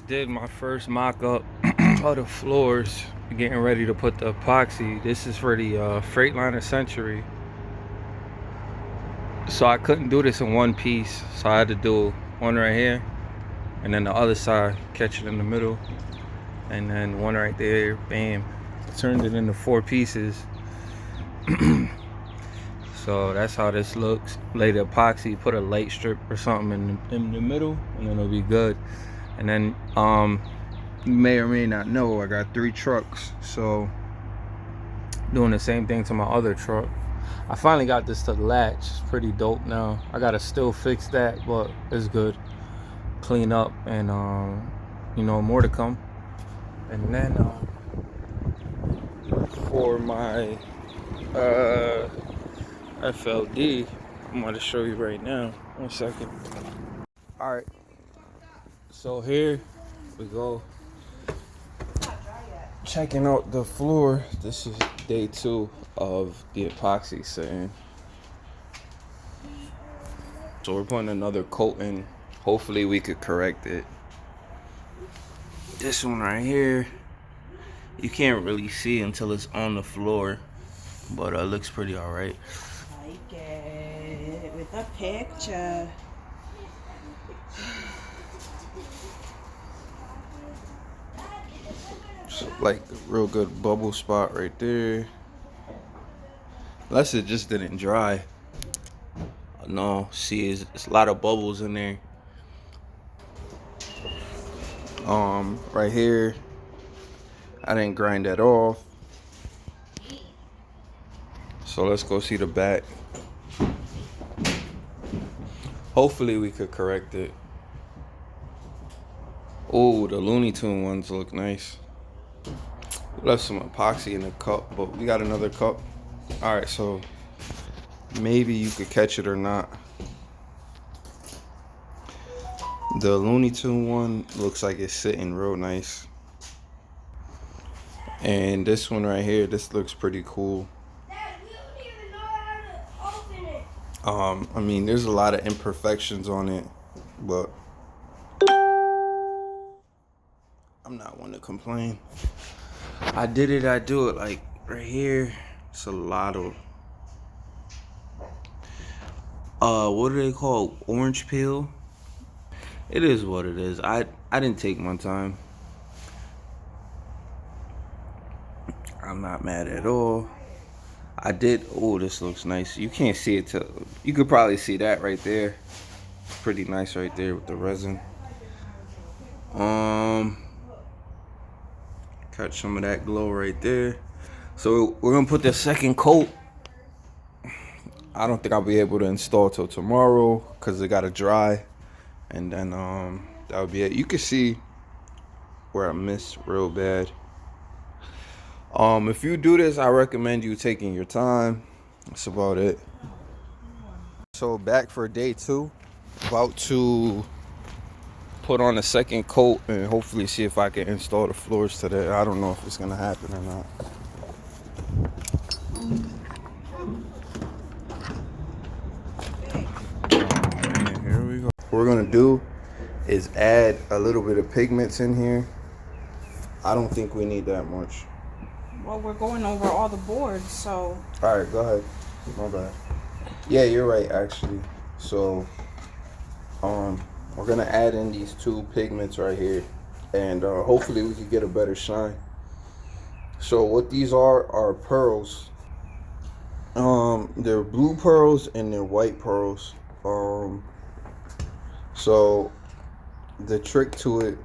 did my first mock-up of the floors, getting ready to put the epoxy. This is for the Freightliner Century. So I couldn't do this in one piece, so I had to do one right here, and then the other side, catch it in the middle, and then one right there, bam. Turned it into 4 pieces. So that's how this looks. Lay the epoxy, put a light strip or something in the middle, and then it'll be good. And then you may or may not know, I got 3 trucks, so doing the same thing to my other truck. I finally got this to latch. It's pretty dope now. I gotta still fix that, but it's good. Clean up, and you know, more to come. And then for my FLD, I'm gonna show you right now. 1 second. All right, so here we go, checking out the floor. This is day 2 of the epoxy setting. So we're putting another coat in. Hopefully we could correct it. This one right here, you can't really see until it's on the floor, but it looks pretty all right. Like it with a picture. So, like, a real good bubble spot right there. Unless it just didn't dry. No, see, it's a lot of bubbles in there. Right here, I didn't grind that off. So let's go see the back. Hopefully we could correct it. Oh, the Looney Tune ones look nice. Left some epoxy in the cup, but we got another cup. All right, so maybe you could catch it or not. The Looney Tune one looks like it's sitting real nice. And this one right here, this looks pretty cool. I mean, there's a lot of imperfections on it, but I'm not one to complain. I do it. Like right here, it's a lot of what do they call, orange peel? It is what it is. I didn't take my time. I'm not mad at all. I did. Oh, this looks nice. You can't see it till, you could probably see that right there. Pretty nice right there with the resin. Catch some of that glow right there. So we're gonna put the second coat. I don't think I'll be able to install till tomorrow because it gotta dry, and then that would be it. You can see where I missed real bad. If you do this, I recommend you taking your time. That's about it. So back for day 2, about to put on a second coat and hopefully see if I can install the floors today. I don't know if it's gonna happen or not. Here we go. What we're gonna do is add a little bit of pigments in here. I don't think we need that much. Well, we're going over all the boards, so. All right, go ahead. My bad. Yeah, you're right, actually. So, we're gonna add in these 2 pigments right here, and hopefully we can get a better shine. So what these are pearls. They're blue pearls and they're white pearls. So the trick to it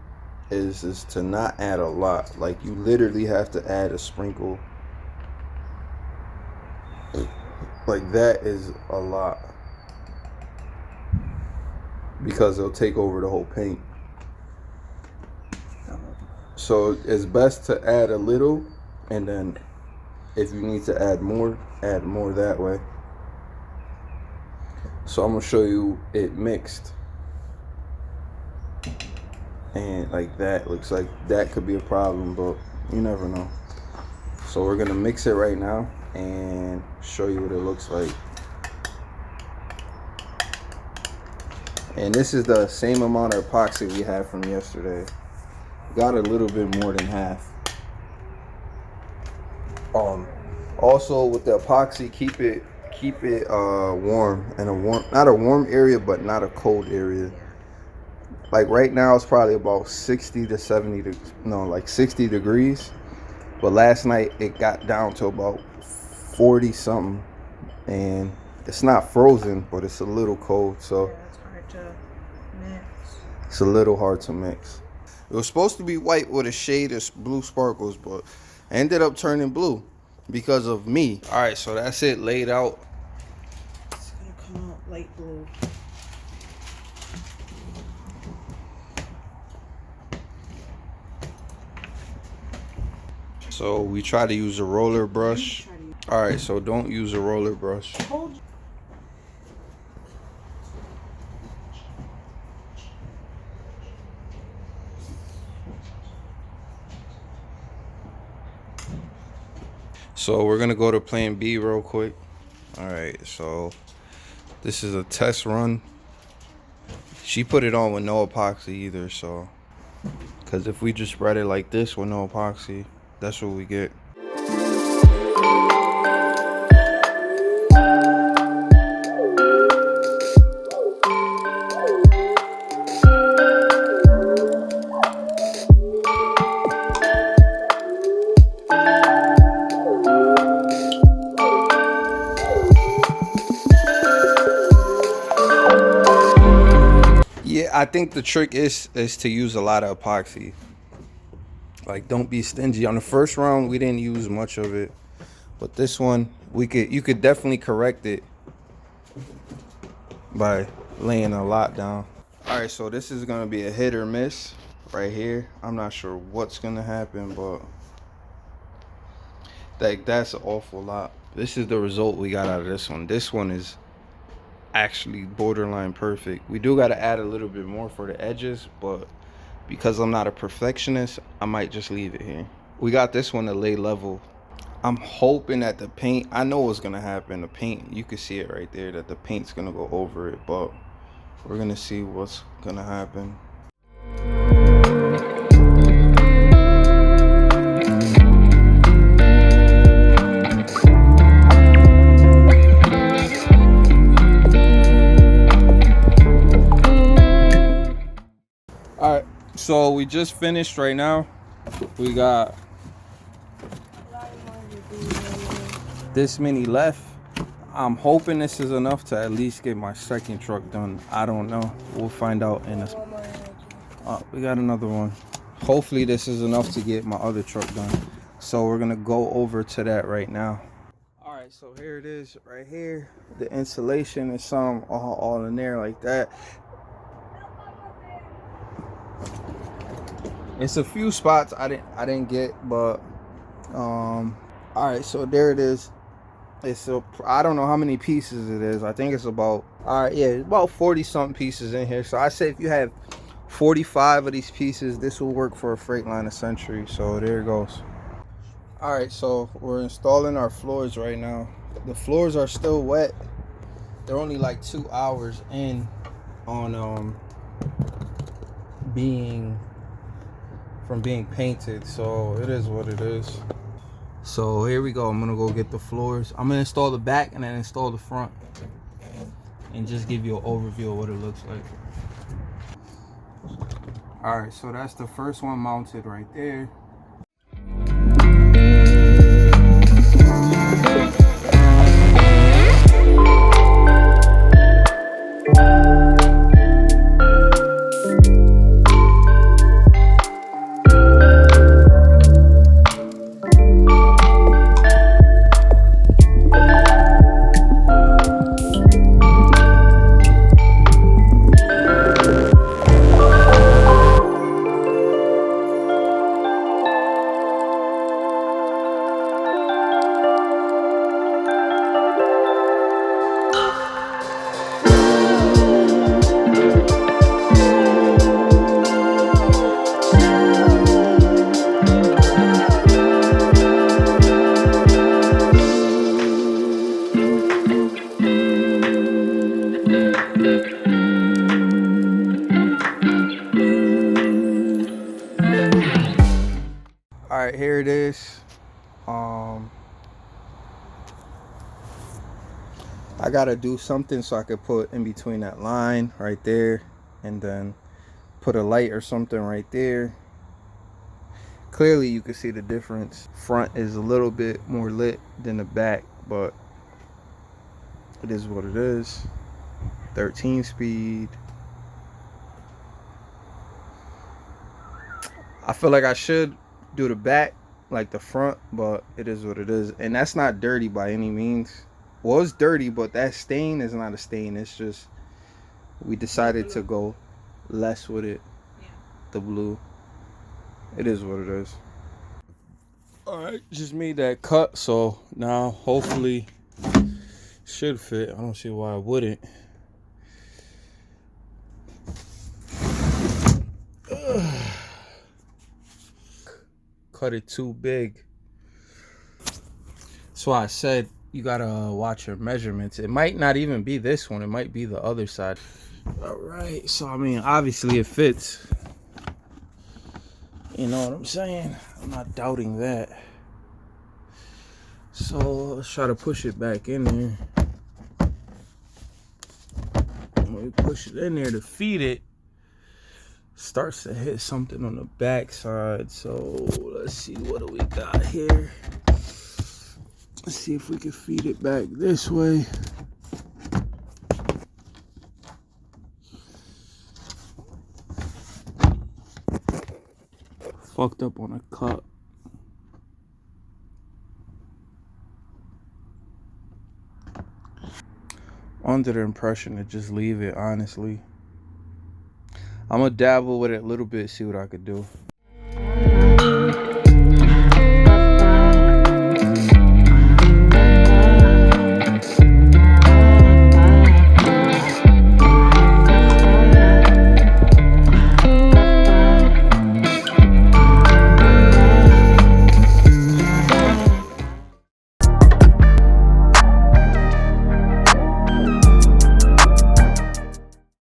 is to not add a lot. Like, you literally have to add a sprinkle. Like, that is a lot, because it'll take over the whole paint. So it's best to add a little, and then if you need to add more that way. So I'm gonna show you it mixed, and like that looks like that could be a problem, but you never know. So we're gonna mix it right now and show you what it looks like. And this is the same amount of epoxy we had from yesterday. got a little bit more than half. Also with the epoxy, keep it warm, and not a warm area but not a cold area. Like right now it's probably about 60 to 70 like 60 degrees, but last night it got down to about 40 something, and it's not frozen but it's a little cold, so Yeah, it's hard to mix. it's a little hard to mix. It was supposed to be white with a shade of blue sparkles, but it ended up turning blue because of me. All right, so that's it laid out. It's gonna come out light blue. So we try to use a roller brush. All right, so don't use a roller brush. So we're gonna go to plan B real quick. All right, so this is a test run. She put it on with no epoxy either, so because if we just spread it like this with no epoxy, that's what we get. Yeah, I think the trick is to use a lot of epoxy. Like, don't be stingy. On the first round, we didn't use much of it, but this one, you could definitely correct it by laying a lot down. All right, so this is gonna be a hit or miss right here. I'm not sure what's gonna happen, but that's an awful lot. This is the result we got out of this one. This one is actually borderline perfect. We do got to add a little bit more for the edges, but because I'm not a perfectionist, I might just leave it here. We got this one to lay level. I'm hoping that the paint, I know what's gonna happen. The paint, you can see it right there, that the paint's gonna go over it, but we're gonna see what's gonna happen. All right, so we just finished right now. We got this many left. I'm hoping this is enough to at least get my second truck done. I don't know. We'll find out in a... we got another one. Hopefully this is enough to get my other truck done. So we're gonna go over to that right now. All right, so here it is right here. The insulation is some all in there like that. It's a few spots I didn't get, but all right, so there it is. I don't know how many pieces it is. I think it's about, all right, yeah, it's about 40 something pieces in here. So I say if you have 45 of these pieces, this will work for a Freightliner Century. So there it goes. All right, so we're installing our floors right now. The floors are still wet. They're only like 2 hours in on being painted, so it is what it is. So here we go. I'm gonna go get the floors. I'm gonna install the back and then install the front and just give you an overview of what it looks like. All right, so that's the first one mounted right there. right, here it is. I gotta do something so I could put in between that line right there, and then put a light or something right there. Clearly you can see the difference. Front is a little bit more lit than the back, but it is what it is. 13 speed. I feel like I should do the back like the front, but it is what it is. And that's not dirty by any means. Well, it's dirty, but that stain is not a stain. It's just we decided to go less with it. Yeah. The blue. It is what it is. Alright, just made that cut, so now hopefully should fit. I don't see why it wouldn't. Cut it too big. That's why I said you gotta watch your measurements. It might not even be this one, it might be the other side. Alright, so I mean, obviously it fits. You know what I'm saying? I'm not doubting that. So let's try to push it back in there. When we push it in there to feed it, starts to hit something on the back side. So let's see, what do we got here? Let's see if we can feed it back this way. Fucked up on a cut. Under the impression to just leave it, honestly. I'm gonna dabble with it a little bit, see what I could do.